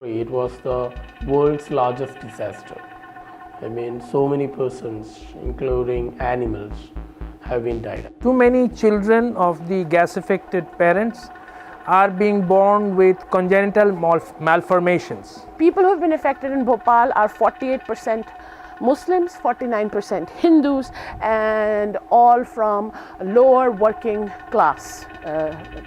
It was the world's largest disaster. I mean, so many persons, including animals, have been died. Too many children of the gas-affected parents are being born with congenital malformations. People who have been affected in Bhopal are 48% Muslims, 49% Hindus, and all from lower working class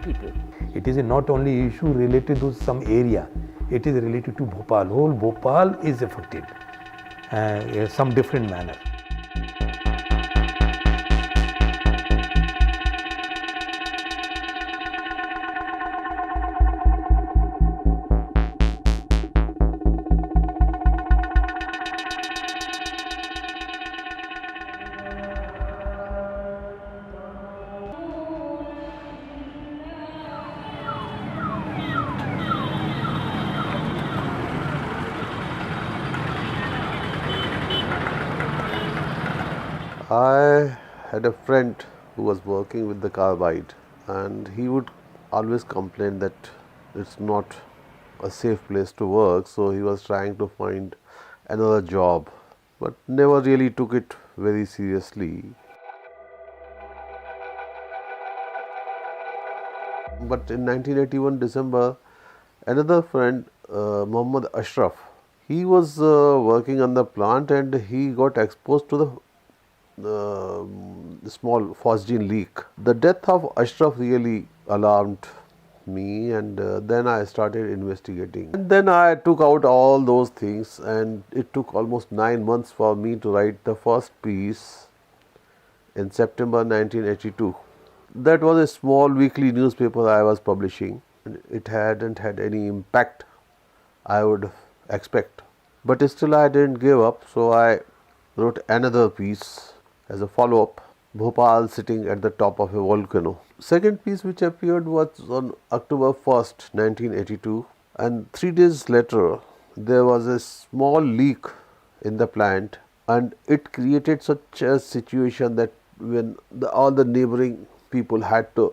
people. It is not only issue related to some area, it is related to Bhopal. Whole Bhopal is affected in some different manner. I had a friend who was working with the carbide, and he would always complain that it's not a safe place to work, so he was trying to find another job, but never really took it very seriously. But in 1981 December, another friend, Muhammad Ashraf, he was working on the plant and he got exposed to the small phosgene leak. The death of Ashraf really alarmed me, and then I started investigating. And then I took out all those things, and it took almost 9 months for me to write the first piece in September 1982. That was a small weekly newspaper I was publishing. It hadn't had any impact I would expect. But still I didn't give up, so I wrote another piece as a follow-up, Bhopal sitting at the top of a volcano. Second piece which appeared was on October 1st, 1982, and 3 days later there was a small leak in the plant, and it created such a situation that when all the neighboring people had to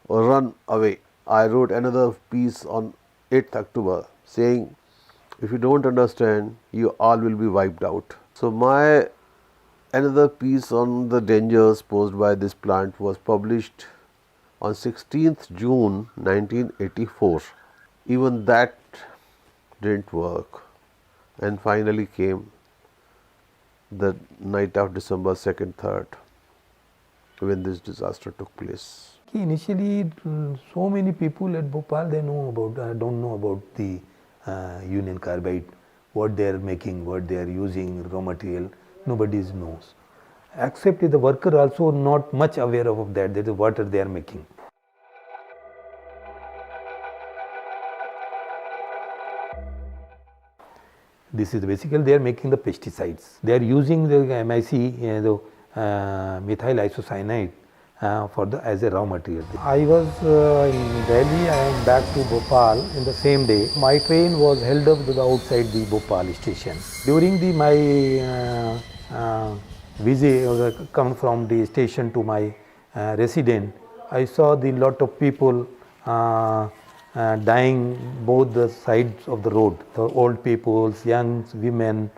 run away. I wrote another piece on 8th October saying, if you don't understand, you all will be wiped out. So my another piece on the dangers posed by this plant was published on 16th June 1984. Even that didn't work, and finally came the night of December 2nd, 3rd, when this disaster took place. Initially, so many people at Bhopal, they don't know about the Union Carbide, what they are making, what they are using, raw material. Nobody knows. Except the worker also not much aware of that is what they are making. This is basically they are making the pesticides. They are using the MIC, methyl isocyanate as a raw material. I was in Delhi and back to Bhopal in the same day. My train was held up to the outside the Bhopal station. During my visit, come from the station to my residence, I saw the lot of people dying both the sides of the road. The old people, young women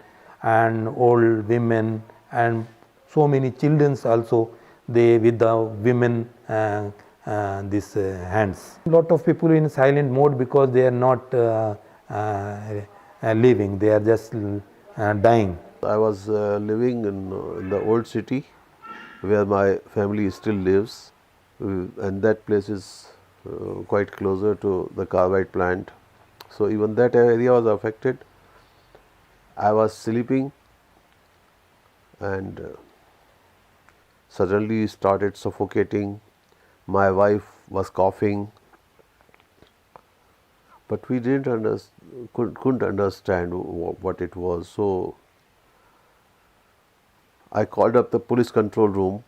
and old women, and so many children also, they with the women these hands. Lot of people in silent mode because they are not living, they are just dying. I was living in the old city where my family still lives, and that place is quite closer to the carbide plant. So even that area was affected. I was sleeping and suddenly started suffocating. My wife was coughing, but we couldn't understand what it was. So I called up the police control room.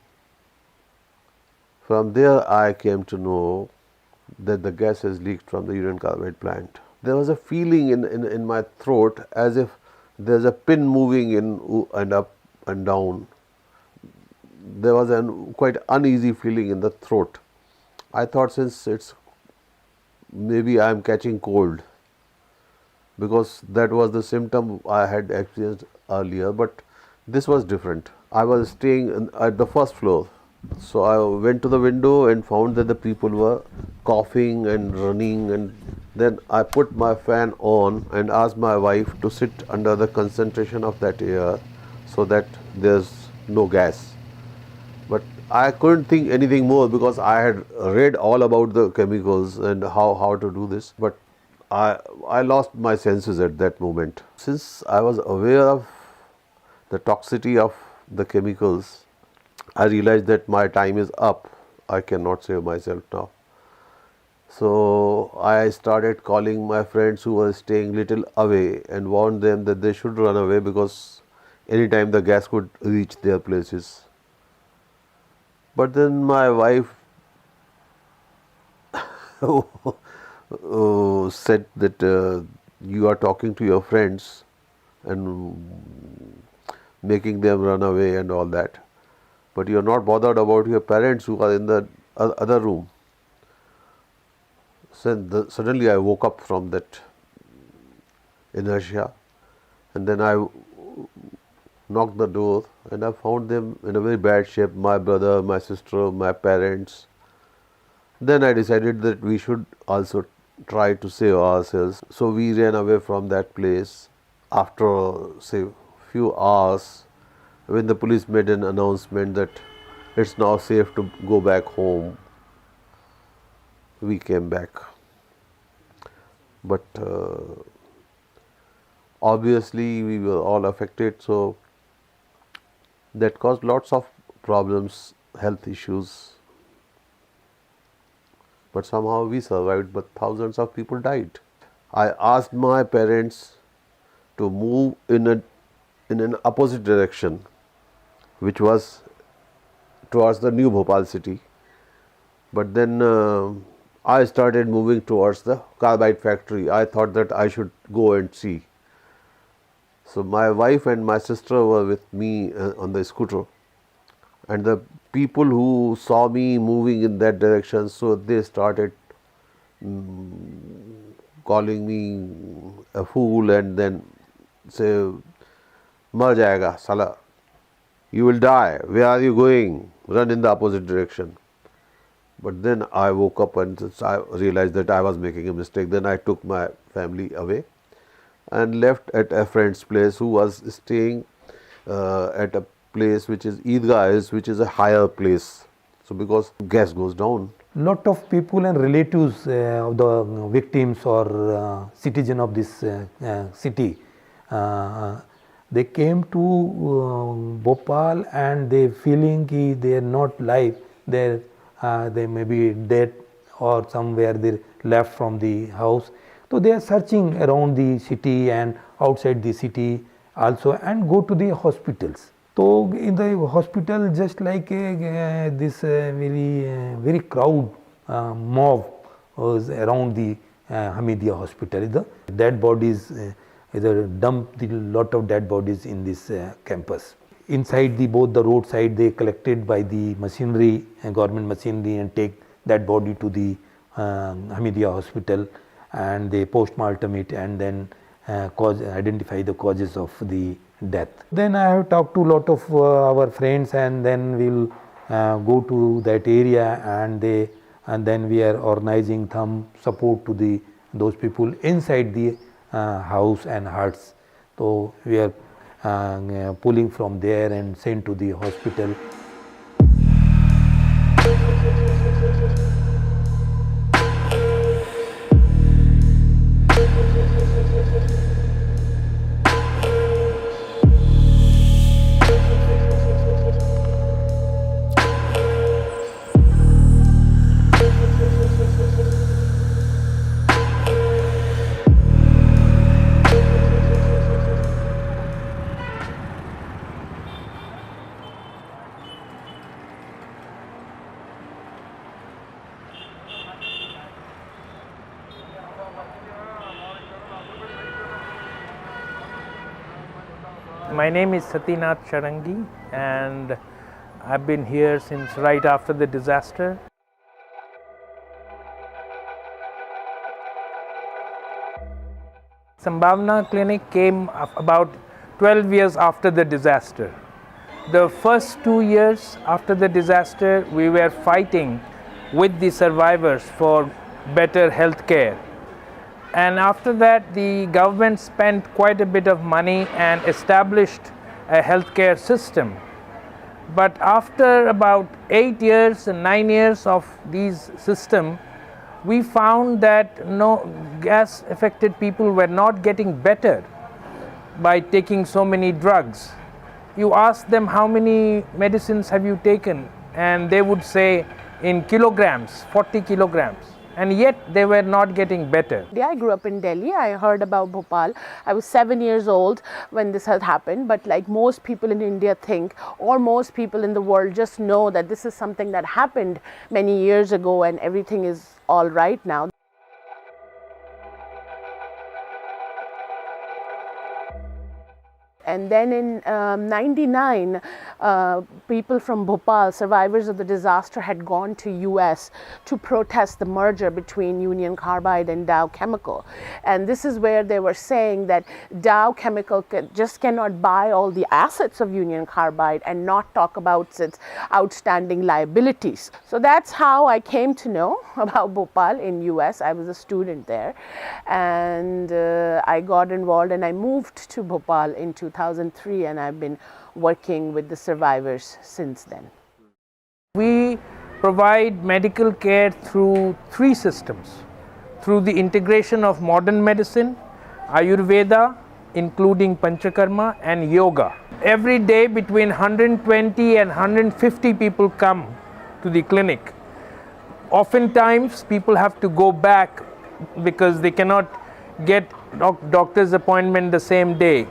From there I came to know that the gas has leaked from the Union Carbide plant. There was a feeling in my throat as if there's a pin moving in and up and down. There was a quite uneasy feeling in the throat. I thought, since it's maybe I am catching cold. because that was the symptom I had experienced earlier, but this was different. I was staying at the first floor, so I went to the window and found that the people were coughing and running, and then I put my fan on and asked my wife to sit under the concentration of that air so that there's no gas. But I couldn't think anything more because I had read all about the chemicals and how to do this, but I lost my senses at that moment. Since I was aware of the toxicity of the chemicals, I realized that my time is up. I cannot save myself now. So I started calling my friends who were staying little away and warned them that they should run away because anytime the gas could reach their places. But then my wife said that you are talking to your friends and making them run away and all that, but you are not bothered about your parents who are in the other room. So suddenly I woke up from that inertia, and then I knocked the door and I found them in a very bad shape, my brother, my sister, my parents. Then I decided that we should also try to save ourselves. So we ran away from that place. After say few hours, when the police made an announcement that it's now safe to go back home, we came back. But obviously we were all affected, so that caused lots of problems, health issues. But somehow we survived, but thousands of people died. I asked my parents to move in an opposite direction, which was towards the new Bhopal city. But then I started moving towards the carbide factory. I thought that I should go and see. So my wife and my sister were with me on the scooter, and the people who saw me moving in that direction, so they started calling me a fool and then say, "Mar jayega, sala, you will die. Where are you going? Run in the opposite direction." But then I woke up and I realized that I was making a mistake. Then I took my family away and left at a friend's place who was staying at a place which is Eidgah, which is a higher place. So because gas goes down. Lot of people and relatives of the victims or citizen of this city, they came to Bhopal and they feeling that they are not live, they may be dead or somewhere they left from the house. So they are searching around the city and outside the city also and go to the hospitals. So in the hospital, just like this very crowd mob was around the Hamidiya hospital. The dead bodies, either dumped a lot of dead bodies in this campus. Inside both the roadside, they collected by the machinery, government machinery, and take that body to the Hamidiya hospital, and they post-mortem it and then identify the causes of the death. Then I have talked to a lot of our friends, and then we'll go to that area, and then we are organizing some support to those people inside the house and huts. So we are pulling from there and sent to the hospital. My name is Satynath Charangi, and I've been here since right after the disaster. Sambhavna clinic came about 12 years after the disaster. The first 2 years after the disaster, we were fighting with the survivors for better health care. And after that, the government spent quite a bit of money and established a healthcare system. But after about 8 years and 9 years of these system, we found that no gas affected people were not getting better by taking so many drugs. You ask them how many medicines have you taken, and they would say in kilograms, 40 kilograms, and yet they were not getting better. I grew up in Delhi. I heard about Bhopal. I was 7 years old when this had happened, but like most people in India think, or most people in the world just know that this is something that happened many years ago and everything is all right now. And then in 99, people from Bhopal, survivors of the disaster, had gone to US to protest the merger between Union Carbide and Dow Chemical. And this is where they were saying that Dow Chemical just cannot buy all the assets of Union Carbide and not talk about its outstanding liabilities. So that's how I came to know about Bhopal in US. I was a student there, and I got involved and I moved to Bhopal in 2003, and I've been working with the survivors since then. We provide medical care through 3 systems. Through the integration of modern medicine, Ayurveda, including Panchakarma, and yoga. Every day between 120 and 150 people come to the clinic. Oftentimes people have to go back because they cannot get doctor's appointment the same day.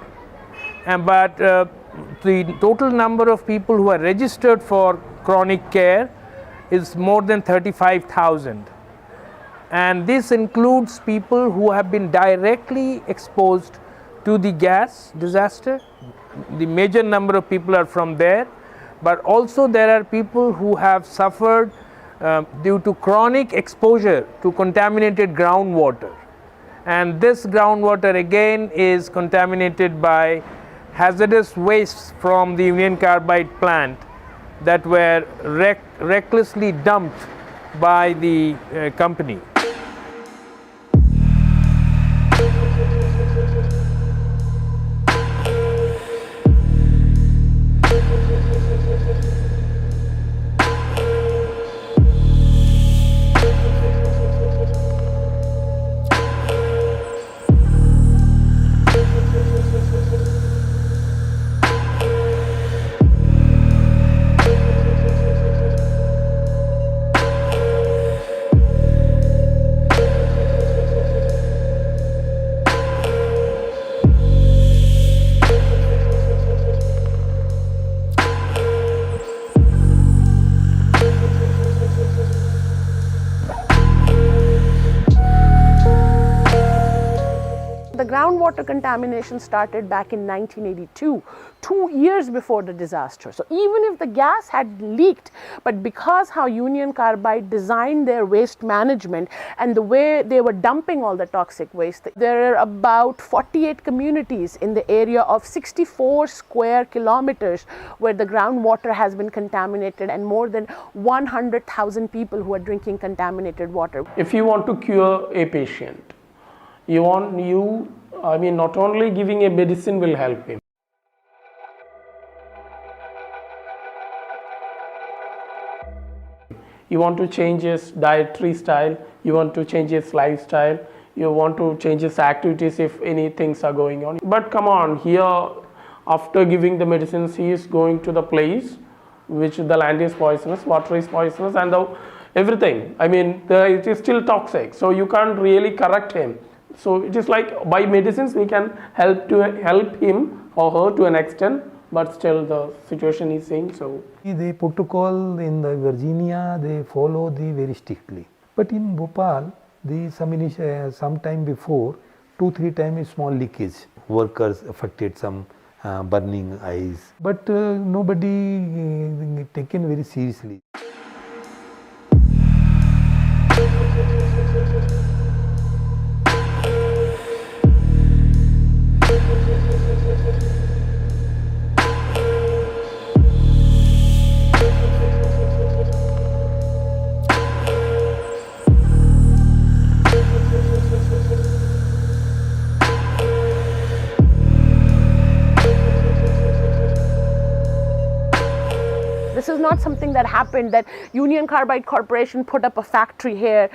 But the total number of people who are registered for chronic care is more than 35,000. And this includes people who have been directly exposed to the gas disaster. The major number of people are from there, but also there are people who have suffered due to chronic exposure to contaminated groundwater. And this groundwater again is contaminated by hazardous wastes from the Union Carbide plant that were recklessly dumped by the company. The groundwater contamination started back in 1982, 2 years before the disaster. So even if the gas had leaked, but because how Union Carbide designed their waste management and the way they were dumping all the toxic waste, there are about 48 communities in the area of 64 square kilometers where the groundwater has been contaminated, and more than 100,000 people who are drinking contaminated water. If you want to cure a patient, not only giving a medicine will help him. You want to change his dietary style, you want to change his lifestyle, you want to change his activities if any things are going on. But come on, here after giving the medicines, he is going to the place which the land is poisonous, water is poisonous, and everything. It is still toxic, so you can't really correct him. So it is like by medicines we can help him or her to an extent, but still the situation is same. So the protocol in the Virginia, they follow very strictly. But in Bhopal, some time before, 2-3 times small leakage. Workers affected, some burning eyes, but nobody taken very seriously. not something that happened, that Union Carbide Corporation put up a factory here.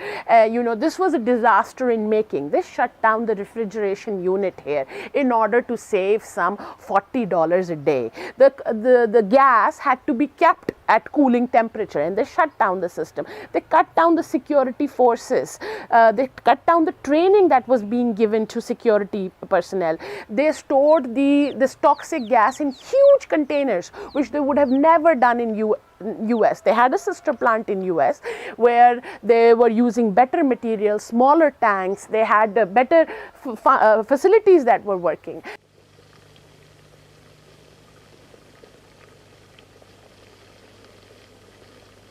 This was a disaster in making. They shut down the refrigeration unit here in order to save some $40 a day. The gas had to be kept at cooling temperature, and they shut down the system. They cut down the security forces. They cut down the training that was being given to security personnel. They stored this toxic gas in huge containers, which they would have never done in US. They had a sister plant in US where they were using better materials, smaller tanks. They had better facilities that were working.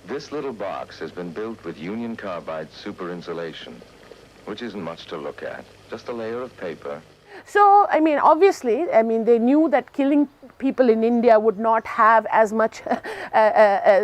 This little box has been built with Union Carbide super insulation, which isn't much to look at, just a layer of paper. So, obviously, they knew that killing people in India would not have as much,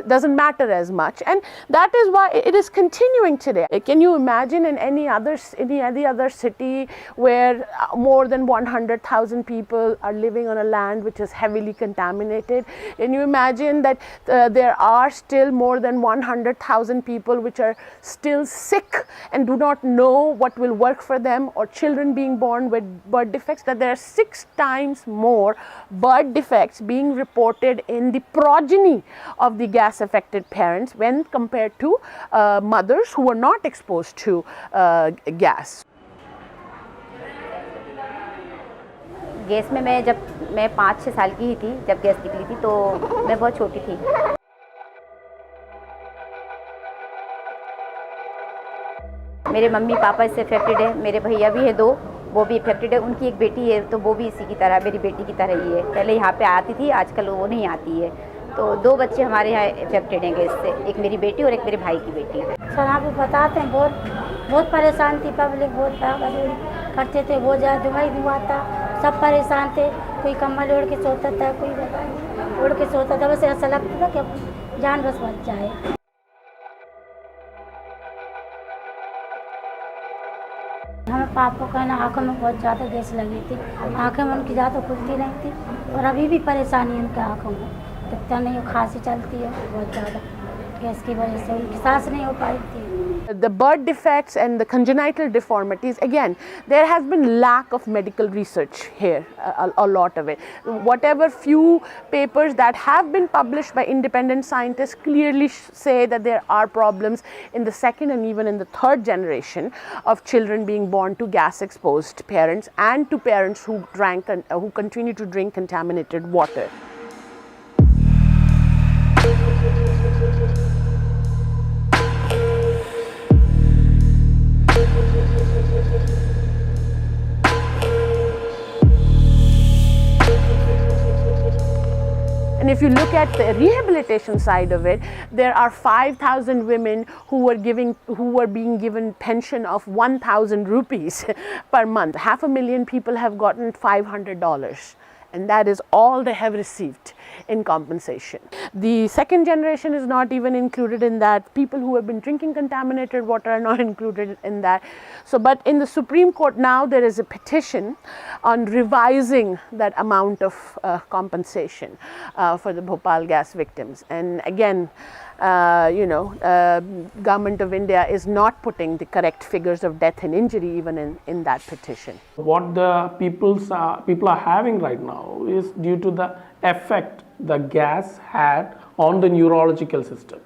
doesn't matter as much, and that is why it is continuing today. Can you imagine in any other city where more than 100,000 people are living on a land which is heavily contaminated? Can you imagine that there are still more than 100,000 people which are still sick and do not know what will work for them, or children being born with birth defects? That there are 6 times more birth defects being reported in the progeny of the gas affected parents when compared to mothers who were not exposed to gas. Gas में जब मैं 5-6 साल की ही थी, जब gas निकली थी, तो मैं बहुत छोटी थी. मेरे मम्मी पापा इससे अफेक्टेड है, मेरे भैया भी है 2, वो भी अफेक्टेड है. उनकी एक बेटी है, तो वो भी इसी की तरह, मेरी बेटी की तरह ही है. पहले यहाँ पे आती थी, आजकल वो नहीं आती है. तो 2 बच्चे हमारे यहाँ अफेक्टेड हैं गैस से, एक मेरी बेटी और एक मेरे भाई की बेटी. सर यहाँ पे बताते हैं, बहुत परेशान थी पब्लिक, बहुत भागा करते थे, बहुत ज़्यादा धुआं था, सब परेशान थे. कोई कम्बल ओढ़ के सोता था, कोई ओढ़ के सोता था. बस ऐसा लगता था कि जान बस बच जाए. हमें पापा को ना आँखों में बहुत ज़्यादा गैस लगी थी, आँखें में उनकी ज़्यादा खुलती नहीं थी, और अभी भी परेशानी है उनकी आँखों में. दिखता नहीं, खांसी चलती है बहुत ज़्यादा गैस की वजह से, उनकी सांस नहीं हो पाई थी. The birth defects and the congenital deformities, again, there has been lack of medical research here, a lot of it. Whatever few papers that have been published by independent scientists clearly say that there are problems in the 2nd and even in the 3rd generation of children being born to gas exposed parents and to parents who continue to drink contaminated water. And if you look at the rehabilitation side of it, there are 5,000 women who were being given pension of 1,000 rupees per month. 500,000 people have gotten $500. And that is all they have received in compensation. The 2nd generation is not even included in that. People who have been drinking contaminated water are not included in that. So, but in the Supreme Court now there is a petition on revising that amount of compensation for the Bhopal gas victims. And again, government of India is not putting the correct figures of death and injury even in that petition. What the people are having right now is due to the effect the gas had on the neurological system.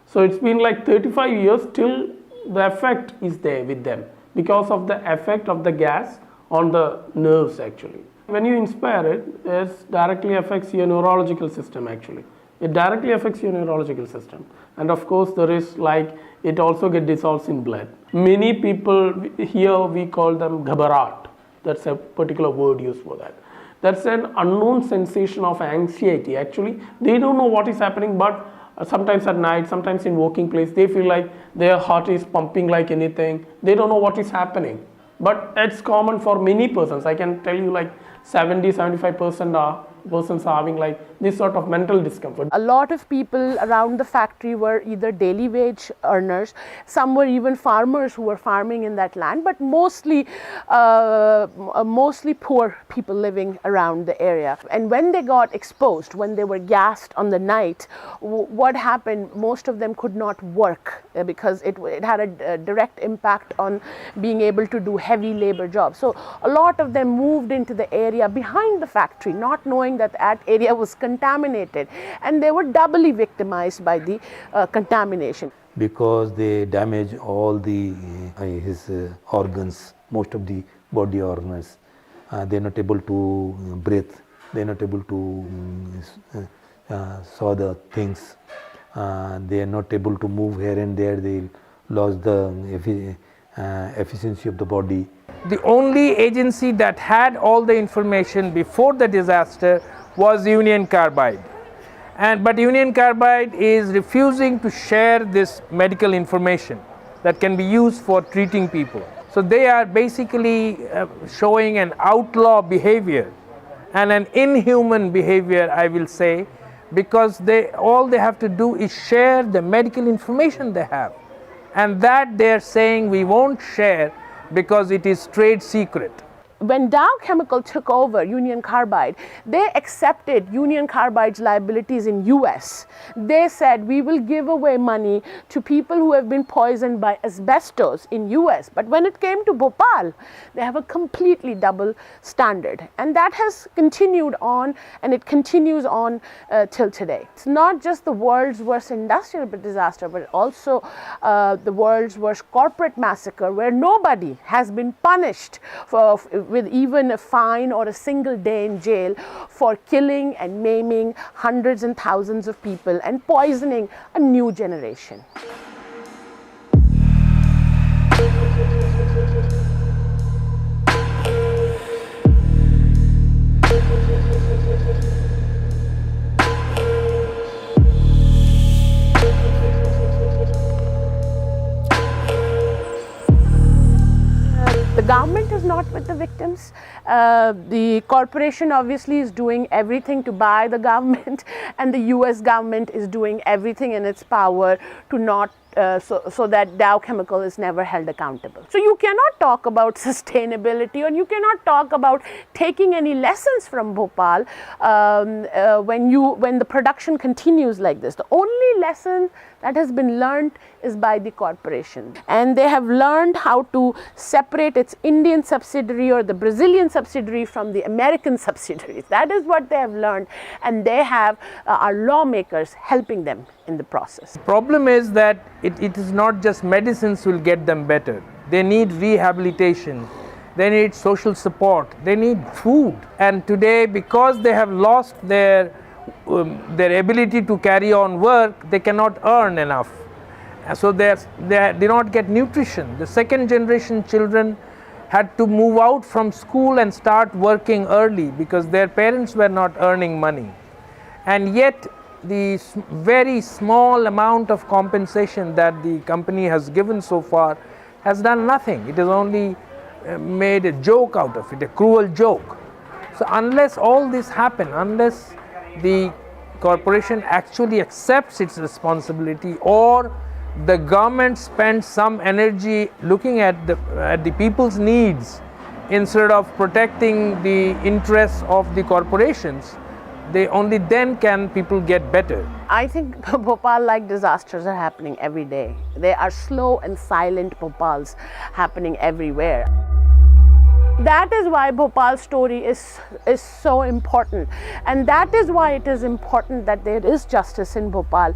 So it's been like 35 years till the effect is there with them because of the effect of the gas on the nerves actually. When you inspire it, it directly affects your neurological system actually. It directly affects your neurological system. And of course there is like, it also gets dissolved in blood. Many people here, we call them ghabarat. That's a particular word used for that. That's an unknown sensation of anxiety. Actually, they don't know what is happening, but sometimes at night, sometimes in working place, they feel like their heart is pumping like anything. They don't know what is happening. But it's common for many persons. I can tell you like 70-75% persons are having like this sort of mental discomfort. A lot of people around the factory were either daily wage earners, some were even farmers who were farming in that land, but mostly poor people living around the area. And when they got exposed, when they were gassed on the night, what happened, most of them could not work because it had a direct impact on being able to do heavy labor jobs. So a lot of them moved into the area behind the factory, not knowing that that area was contaminated, and they were doubly victimized by the contamination. Because they damage all his organs, most of the body organs. They are not able to breathe, they are not able to saw the things, they are not able to move here and there, they lost the efficiency of the body. The only agency that had all the information before the disaster was Union Carbide. But Union Carbide is refusing to share this medical information that can be used for treating people. So they are basically showing an outlaw behavior and an inhuman behavior, I will say, because all they have to do is share the medical information they have. And that they are saying we won't share because it is trade secret. When Dow Chemical took over Union Carbide, they accepted Union Carbide's liabilities in US. They said we will give away money to people who have been poisoned by asbestos in US. But when it came to Bhopal, they have a completely double standard. And that has continued on, and it continues on till today. It's not just the world's worst industrial disaster, but also the world's worst corporate massacre, where nobody has been punished with even a fine or a single day in jail for killing and maiming hundreds and thousands of people and poisoning a new generation. The government is not with the victims. The corporation obviously is doing everything to buy the government, and the US government is doing everything in its power to not so that Dow Chemical is never held accountable. So you cannot talk about sustainability, or you cannot talk about taking any lessons from Bhopal when the production continues like this. The only lesson that has been learned is by the corporation, and they have learned how to separate its Indian subsidiary or the Brazilian subsidiary from the American subsidiaries. That is what they have learned, and they have our lawmakers helping them in the process. The problem is that it is not just medicines will get them better. They need rehabilitation, they need social support, they need food. And today, because they have lost their ability to carry on work, they cannot earn enough. So they do not get nutrition. The second generation children had to move out from school and start working early because their parents were not earning money. And yet the very small amount of compensation that the company has given so far has done nothing. It has only made a joke out of it, a cruel joke. So unless all this happen, unless the corporation actually accepts its responsibility, or the government spends some energy looking at the people's needs instead of protecting the interests of the corporations, only then can people get better. I think Bhopal-like disasters are happening every day. They are slow and silent Bhopals happening everywhere. That is why Bhopal's story is so important, and that is why it is important that there is justice in Bhopal.